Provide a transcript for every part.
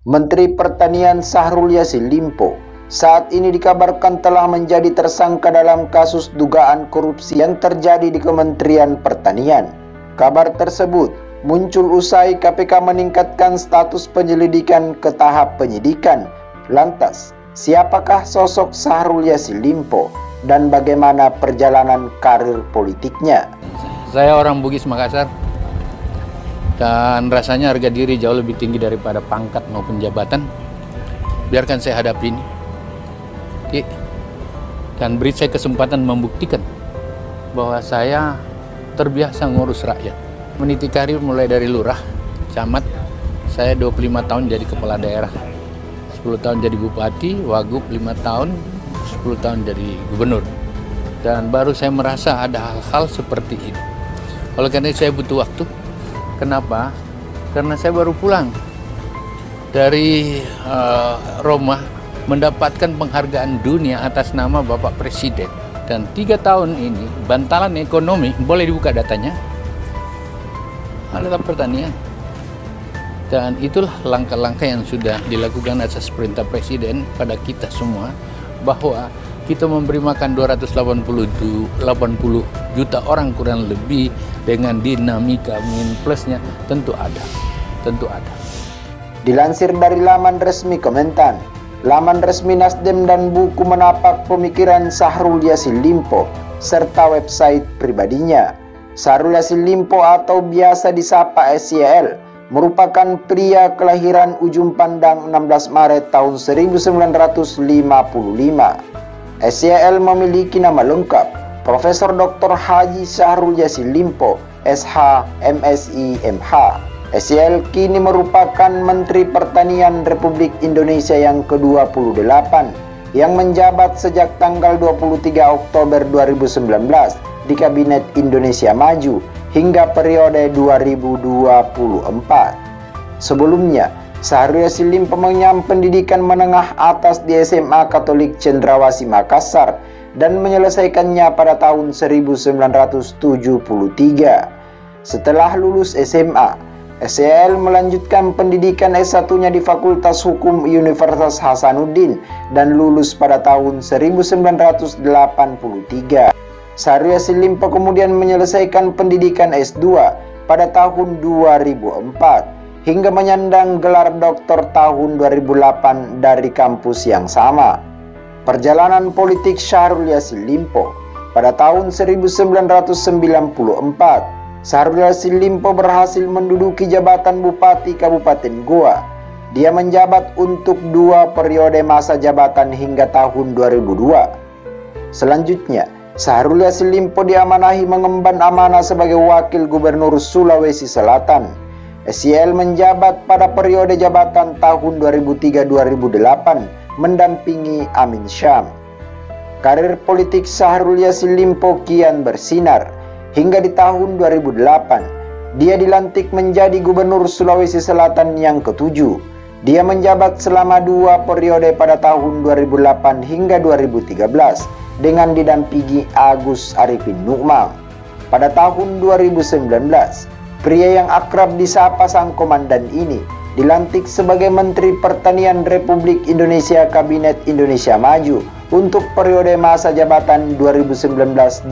Menteri Pertanian Syahrul Yassin Limpo saat ini dikabarkan telah menjadi tersangka dalam kasus dugaan korupsi yang terjadi di Kementerian Pertanian. Kabar tersebut muncul usai KPK meningkatkan status penyelidikan ke tahap penyidikan. Lantas, siapakah sosok Syahrul Yassin Limpo dan bagaimana perjalanan karir politiknya? Saya orang Bugis Makassar dan rasanya harga diri jauh lebih tinggi daripada pangkat maupun jabatan. Biarkan saya hadapi ini. Oke. Dan beri saya kesempatan membuktikan bahwa saya terbiasa ngurus rakyat. Meniti karir mulai dari lurah, camat. Saya 25 tahun jadi kepala daerah. 10 tahun jadi bupati, wagub 5 tahun, 10 tahun jadi gubernur. Dan baru saya merasa ada hal-hal seperti ini. Oleh karena itu saya butuh waktu. Kenapa? Karena saya baru pulang dari Roma mendapatkan penghargaan dunia atas nama Bapak Presiden. Dan 3 tahun ini bantalan ekonomi, boleh dibuka datanya, adalah pertanian. Dan itulah langkah-langkah yang sudah dilakukan atas perintah Presiden pada kita semua, bahwa kita memberi makan 280 juta orang kurang lebih dengan dinamika min plusnya tentu ada. Dilansir dari laman resmi Kementan, laman resmi Nasdem dan buku menapak pemikiran Syahrul Yassin Limpo serta website pribadinya. Syahrul Yassin Limpo atau biasa disapa SYL merupakan pria kelahiran Ujung Pandang 16 Maret tahun 1955. SYL memiliki nama lengkap Profesor Dr. Haji Syahrul Yassin Limpo, SH, MSI, MH. SYL kini merupakan Menteri Pertanian Republik Indonesia yang ke-28 yang menjabat sejak tanggal 23 Oktober 2019 di Kabinet Indonesia Maju hingga periode 2024. Sebelumnya, Syahrul Yassin Limpo mengenyam pendidikan menengah atas di SMA Katolik Cendrawasih Makassar dan menyelesaikannya pada tahun 1973. Setelah lulus SMA, SYL melanjutkan pendidikan S1-nya di Fakultas Hukum Universitas Hasanuddin dan lulus pada tahun 1983. Syahrul Yassin Limpo kemudian menyelesaikan pendidikan S2 pada tahun 2004 hingga menyandang gelar doktor tahun 2008 dari kampus yang sama. Perjalanan politik Syahrul Yassin Limpo pada tahun 1994, Syahrul Yassin Limpo berhasil menduduki jabatan Bupati Kabupaten Goa. Dia menjabat untuk 2 periode masa jabatan hingga tahun 2002. Selanjutnya, Syahrul Yassin Limpo diamanahi mengemban amanah sebagai Wakil Gubernur Sulawesi Selatan. SYL menjabat pada periode jabatan tahun 2003-2008 mendampingi Amin Syam. Karir politik Syahrul Yassin Limpo kian bersinar hingga di tahun 2008 dia dilantik menjadi Gubernur Sulawesi Selatan yang ke-7. Dia menjabat selama 2 periode pada tahun 2008 hingga 2013 dengan didampingi Agus Arifin Nukmang. Pada tahun 2019, pria yang akrab disapa Sang Komandan ini dilantik sebagai Menteri Pertanian Republik Indonesia Kabinet Indonesia Maju untuk periode masa jabatan 2019-2024.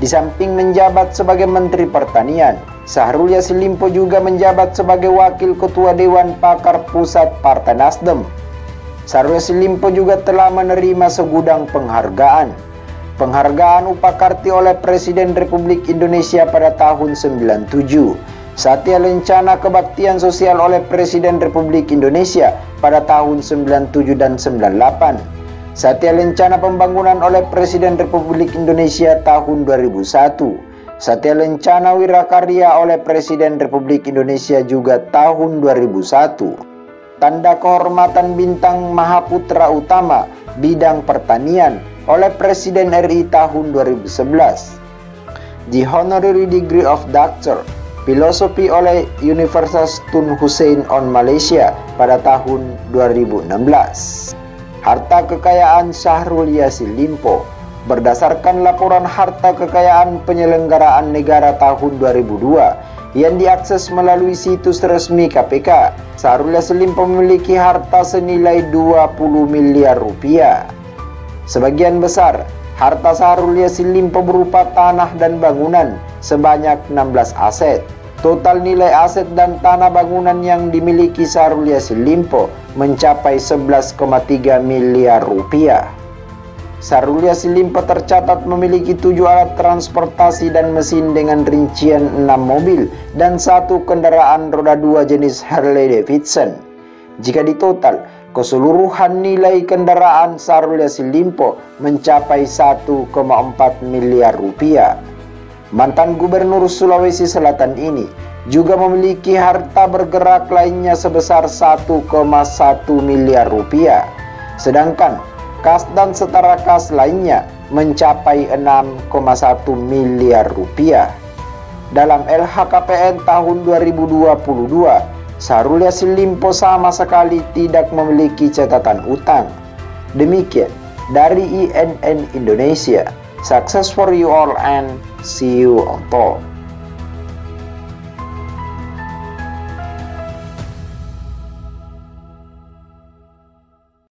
Di samping menjabat sebagai Menteri Pertanian, Syahrul Yassin Limpo juga menjabat sebagai Wakil Ketua Dewan Pakar Pusat Partai Nasdem. Syahrul Yassin Limpo juga telah menerima segudang penghargaan. Penghargaan Upakarti oleh Presiden Republik Indonesia pada tahun 97, Satya Lencana Kebaktian Sosial oleh Presiden Republik Indonesia pada tahun 97 dan 98, Satya Lencana Pembangunan oleh Presiden Republik Indonesia tahun 2001, Satya Lencana Wirakarya oleh Presiden Republik Indonesia juga tahun 2001, Tanda Kehormatan Bintang Mahaputra Utama bidang pertanian oleh Presiden RI tahun 2011. The Honorary Degree of Doctor Filosofi oleh Universitas Tun Hussein on Malaysia pada tahun 2016. Harta kekayaan Syahrul Yassin Limpo berdasarkan laporan harta kekayaan penyelenggaraan negara tahun 2002 yang diakses melalui situs resmi KPK. Syahrul Yassin Limpo memiliki harta senilai 20 miliar rupiah. Sebagian besar harta Syahrul Yassin Limpo berupa tanah dan bangunan sebanyak 16 aset. Total nilai aset dan tanah bangunan yang dimiliki Syahrul Yassin Limpo mencapai 11,3 miliar rupiah. Syahrul Yassin Limpo tercatat memiliki 7 alat transportasi dan mesin dengan rincian 6 mobil dan 1 kendaraan roda 2 jenis Harley Davidson. Jika ditotal, keseluruhan nilai kendaraan Syahrul Yassin Limpo mencapai 1,4 miliar rupiah. Mantan Gubernur Sulawesi Selatan ini juga memiliki harta bergerak lainnya sebesar 1,1 miliar rupiah. Sedangkan kas dan setara kas lainnya mencapai 6,1 miliar rupiah. Dalam LHKPN tahun 2022, Syahrul Yassin Limpo sama sekali tidak memiliki catatan utang. Demikian dari INN Indonesia. Success for you all and see you on top.